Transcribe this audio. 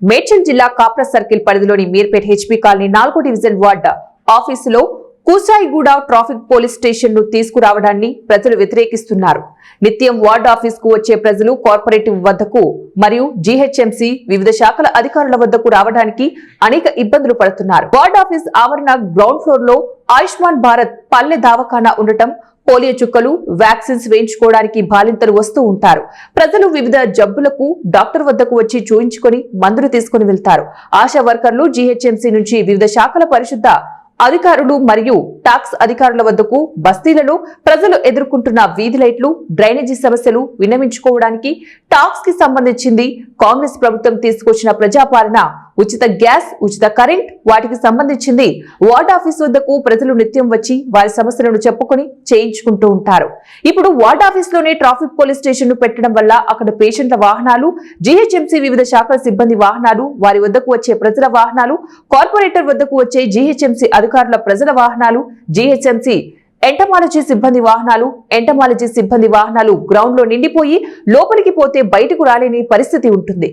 మేడ్చల్ జిల్లా కాప్రా సర్కిల్ పరిధిలోని Meerpet HP colony 4వ డివిజన్ వార్డ్ ఆఫీసులో కుసాయిగూడ ట్రాఫిక్ పోలీస్ స్టేషన్ ను తీసుకురావడాన్ని ప్రజలు వ్యతిరేకిస్తున్నారు. నిత్యం వార్డ్ ఆఫీస్ కు వచ్చే ప్రజలు కార్పొరేటివ్ వద్దకు మరియు జీహెచ్ఎంసీ వివిధ శాఖల అధికారుల వద్దకు రావడానికి అనేక ఇబ్బందులు పడుతున్నారు. వార్డ్ ఆఫీస్ ఆవరణ గ్రౌండ్ ఫ్లోర్ లో ఆయుష్మాన్ భారత్ పల్లె దవాఖానా ఉండటం, పోలియో చుక్కలు, వ్యాక్సిన్స్ వేయించుకోవడానికి బాలింతలు వస్తూ ఉంటారు. ప్రజలు వివిధ జబ్బులకు డాక్టర్ వద్దకు వచ్చి చూయించుకొని మందులు తీసుకుని వెళ్తారు. ఆశా వర్కర్లు జీహెచ్ఎంసీ నుంచి వివిధ శాఖల పరిశుద్ధ అధికారులు మరియు టాక్స్ అధికారుల వద్దకు బస్తీలలో ప్రజలు ఎదుర్కొంటున్న వీధి లైట్లు, డ్రైనేజీ సమస్యలు విన్నవించుకోవడానికి టాక్స్ కి సంబంధించింది కాంగ్రెస్ ప్రభుత్వం తీసుకొచ్చిన ప్రజాపాలన, ఉచిత గ్యాస్, ఉచిత కరెంట్ వాటికి సంబంధించింది వార్డ్ ఆఫీస్ వద్దకు ప్రజలు నిత్యం వచ్చి వారి సమస్యలను చెప్పుకొని చేయించుకుంటూ ఉంటారు. ఇప్పుడు వార్డ్ ఆఫీస్ లోనే ట్రాఫిక్ పోలీస్ స్టేషన్ ను పెట్టడం వల్ల అక్కడ పేషెంట్ల వాహనాలు, జీహెచ్ఎంసీ వివిధ శాఖల సిబ్బంది వాహనాలు, వారి వద్దకు వచ్చే ప్రజల వాహనాలు, కార్పొరేటర్ వద్దకు వచ్చే జీహెచ్ఎంసీ అధికారుల ప్రజల వాహనాలు, జీహెచ్ఎంసీ ఎంటమాలజీ సిబ్బంది వాహనాలు గ్రౌండ్ లో నిండిపోయి లోపలికి పోతే బయటకు రాలేని పరిస్థితి ఉంటుంది.